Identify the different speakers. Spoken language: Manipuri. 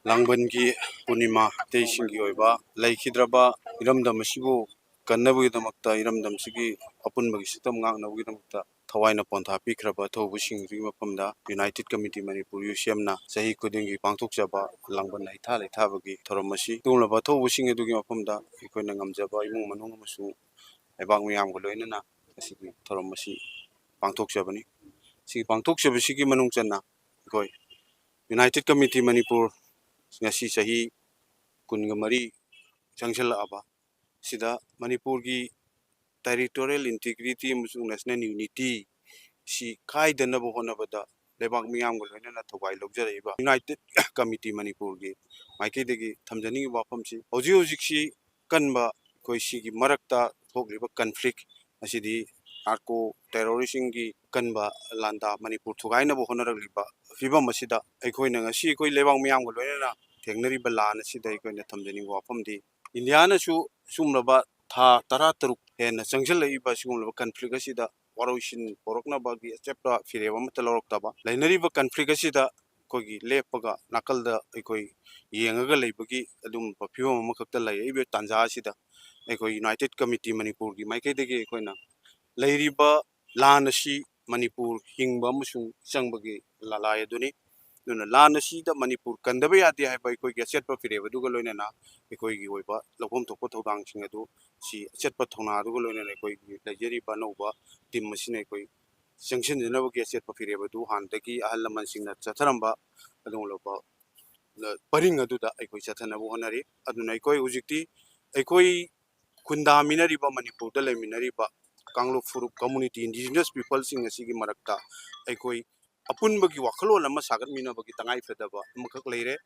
Speaker 1: ꯂꯥꯡꯕꯟꯒꯤ ꯄꯨꯔꯅꯤꯃꯥ ꯇꯩꯁꯤꯡꯒꯤ ꯑꯣꯏꯕ ꯂꯩꯈꯤꯗ꯭ꯔꯕ ꯏꯔꯝꯗꯝ ꯑꯁꯤꯕꯨ ꯀꯟꯅꯕꯒꯤꯗꯃꯛꯇ ꯏꯔꯝꯗꯝꯁꯤꯒꯤ ꯑꯄꯨꯟꯕꯒꯤ ꯁꯛꯇꯝ ꯉꯥꯛꯅꯕꯒꯤꯗꯃꯛꯇ ꯊꯋꯥꯏꯅ ꯄꯣꯟꯊꯥ ꯄꯤꯈ꯭ꯔꯕ ꯑꯊꯧꯕꯁꯤꯡꯒꯤ ꯃꯐꯝꯗ ꯌꯨꯅꯥꯏꯇꯦꯠ ꯀꯃꯤꯇꯤ ꯃꯅꯤꯄꯨꯔ ꯌꯨꯁꯤꯑꯦꯝꯅ ꯆꯍꯤ ꯈꯨꯗꯤꯡꯒꯤ ꯄꯥꯡꯊꯣꯛꯆꯕ ꯂꯥꯡꯕꯟ ꯍꯩꯊꯥ ꯂꯩꯊꯥꯕꯒꯤ ꯊꯧꯔꯝ ꯑꯁꯤ ꯑꯗꯨꯒꯨꯝꯂꯕ ꯑꯊꯧꯕꯁꯤꯡ ꯑꯗꯨꯒꯤ ꯃꯐꯝꯗ ꯑꯩꯈꯣꯏꯅ ꯉꯝꯖꯕ ꯏꯃꯨꯡ ꯃꯅꯨꯡ ꯑꯃꯁꯨꯡ ꯂꯩꯕꯥꯛ ꯃꯤꯌꯥꯝꯒ ꯂꯣꯏꯅꯅ ꯑꯁꯤꯒꯤ ꯊꯧꯔꯝ ꯑꯁꯤ ꯄꯥꯡꯊꯣꯛꯆꯕꯅꯤ꯫ ꯁꯤꯒꯤ ꯄꯥꯡꯊꯣꯛꯆꯕꯁꯤꯒꯤ ꯃꯅꯨꯡ ꯆꯟꯅ ꯑꯩꯈꯣꯏ ꯌꯨꯅꯥꯏꯇꯦꯠ ꯀꯃꯤꯇꯤ ꯃꯅꯤꯄꯨꯔ ꯉꯁꯤ ꯆꯍꯤ 24 ꯆꯪꯁꯤꯜꯂꯛꯑꯕ ꯁꯤꯗ ꯃꯅꯤꯄꯨꯔꯒꯤ ꯇꯦꯔꯤꯇꯣꯔꯤꯌꯦꯜ ꯏꯟꯇꯤꯒ꯭ꯔꯤꯇꯤ ꯑꯃꯁꯨꯡ ꯅꯦꯁꯅꯦꯜ ꯌꯨꯅꯤꯇꯤ ꯁꯤ ꯈꯥꯏꯗꯅꯕ ꯍꯣꯠꯅꯕꯗ ꯂꯩꯕꯥꯛ ꯃꯤꯌꯥꯝꯒ ꯂꯣꯏꯅꯅ ꯊꯧꯒꯥꯏ ꯂꯧꯖꯔꯛꯏꯕ ꯌꯨꯅꯥꯏꯇꯦꯠ ꯀꯃꯤꯇꯤ ꯃꯅꯤꯄꯨꯔꯒꯤ ꯃꯥꯏꯀꯩꯗꯒꯤ ꯊꯝꯖꯅꯤꯡꯉꯤꯕ ꯋꯥꯐꯝꯁꯤ ꯍꯧꯖꯤꯛꯁꯤ ꯀꯟꯕ ꯑꯩꯈꯣꯏ ꯁꯤꯒꯤ ꯃꯔꯛꯇ ꯊꯣꯛꯂꯤꯕ ꯀꯟꯐ꯭ꯂꯤꯛ ꯑꯁꯤꯗꯤ ꯅꯥꯔꯀꯣ ꯇꯦꯔꯣꯔꯤꯁꯤꯡꯒꯤ ꯀꯟꯕ ꯂꯥꯟꯗꯥ ꯃꯅꯤꯄꯨꯔ ꯊꯨꯒꯥꯏꯅꯕ ꯍꯣꯠꯅꯔꯛꯂꯤꯕ ꯐꯤꯕꯝ ꯑꯁꯤꯗ ꯑꯩꯈꯣꯏꯅ ꯉꯁꯤ ꯑꯩꯈꯣꯏ ꯂꯩꯕꯥꯛ ꯃꯤꯌꯥꯝꯒ ꯂꯣꯏꯅꯅ ꯊꯦꯡꯅꯔꯤꯕ ꯂꯥꯟ ꯑꯁꯤꯗ ꯑꯩꯈꯣꯏꯅ ꯊꯝꯖꯅꯤꯡꯕ ꯋꯥꯐꯝꯗꯤ ꯏꯟꯗꯤꯌꯥꯅꯁꯨ ꯁꯤꯒꯨꯝꯂꯕ ꯊꯥ 13 ꯍꯦꯟꯅ ꯆꯪꯁꯤꯜꯂꯛꯏꯕ ꯁꯤꯒꯨꯝꯂꯕ ꯀꯟꯐ꯭ꯂꯤꯛ ꯑꯁꯤꯗ ꯋꯥꯔꯣꯏꯁꯤꯟ ꯄꯣꯔꯛꯅꯕꯒꯤ ꯑꯆꯦꯠꯄ ꯐꯤꯔꯦꯞ ꯑꯃꯠꯇ ꯂꯧꯔꯛꯇꯕ ꯂꯩꯅꯔꯤꯕ ꯀꯟꯐ꯭ꯂꯤꯛ ꯑꯁꯤꯗ ꯑꯩꯈꯣꯏꯒꯤ ꯂꯦꯞꯄꯒ ꯅꯥꯀꯜꯗ ꯑꯩꯈꯣꯏ ꯌꯦꯡꯉꯒ ꯂꯩꯕꯒꯤ ꯑꯗꯨꯒꯨꯝꯕ ꯐꯤꯕꯝ ꯑꯃꯈꯛꯇ ꯂꯩꯔꯛꯏꯕ ꯇꯥꯟꯖꯥ ꯑꯁꯤꯗ ꯑꯩꯈꯣꯏ ꯌꯨꯅꯥꯏꯇꯦꯠ ꯀꯃꯤꯇꯤ ꯃꯅꯤꯄꯨꯔꯒꯤ ꯃꯥꯏꯀꯩꯗꯒꯤ ꯑꯩꯈꯣꯏꯅ ꯂꯩꯔꯤꯕ ꯂꯥꯟ ꯑꯁꯤ ꯃꯅꯤꯄꯨꯔ ꯍꯤꯡꯕ ꯑꯃꯁꯨꯡ ꯆꯪꯕꯒꯤ ꯂꯂꯥꯏ ꯑꯗꯨꯅꯤ꯫ ꯑꯗꯨꯅ ꯂꯥꯟ ꯑꯁꯤꯗ ꯃꯅꯤꯄꯨꯔ ꯀꯟꯗꯕ ꯌꯥꯗꯦ ꯍꯥꯏꯕ ꯑꯩꯈꯣꯏꯒꯤ ꯑꯆꯦꯠꯄ ꯐꯤꯔꯦꯞ ꯑꯗꯨꯒ ꯂꯣꯏꯅꯅ ꯑꯩꯈꯣꯏꯒꯤ ꯑꯣꯏꯕ ꯂꯧꯐꯝ ꯊꯣꯛꯄ ꯊꯧꯗꯥꯡꯁꯤꯡ ꯑꯗꯨ ꯁꯤ ꯑꯆꯦꯠꯄ ꯊꯧꯅꯥ ꯑꯗꯨꯒ ꯂꯣꯏꯅꯅ ꯑꯩꯈꯣꯏꯒꯤ ꯂꯩꯖꯔꯤꯕ ꯑꯅꯧꯕ ꯇꯤꯝ ꯑꯁꯤꯅ ꯑꯩꯈꯣꯏ ꯆꯪꯁꯤꯟꯖꯅꯕꯒꯤ ꯑꯆꯦꯠꯄ ꯐꯤꯔꯦꯞ ꯑꯗꯨ ꯍꯥꯟꯅꯗꯒꯤ ꯑꯍꯜ ꯂꯃꯟꯁꯤꯡꯅ ꯆꯠꯊꯔꯝꯕ ꯑꯗꯨꯒꯨꯝꯂꯕ ꯄꯔꯤꯡ ꯑꯗꯨꯗ ꯑꯩꯈꯣꯏ ꯆꯠꯊꯅꯕ ꯍꯣꯠꯅꯔꯤ꯫ ꯑꯗꯨꯅ ꯑꯩꯈꯣꯏ ꯍꯧꯖꯤꯛꯇꯤ ꯑꯩꯈꯣꯏ ꯈꯨꯟꯗꯥꯃꯤꯟꯅꯔꯤꯕ ꯃꯅꯤꯄꯨꯔꯗ ꯂꯩꯃꯤꯟꯅꯔꯤꯕ ꯀꯥꯡꯂꯨꯞ ꯐꯨꯔꯨꯞ ꯀꯝꯃꯨꯅꯤꯇꯤ ꯏꯟꯗꯤꯖꯤꯅꯁ ꯄꯤꯄꯜꯁꯤꯡ ꯑꯁꯤꯒꯤ ꯃꯔꯛꯇ ꯑꯩꯈꯣꯏ ꯑꯄꯨꯟꯕꯒꯤ ꯋꯥꯈꯜꯂꯣꯟ ꯑꯃ ꯁꯥꯒꯠꯃꯤꯟꯅꯕꯒꯤ ꯇꯉꯥꯏꯐꯗꯕ ꯑꯃꯈꯛ ꯂꯩꯔꯦ꯫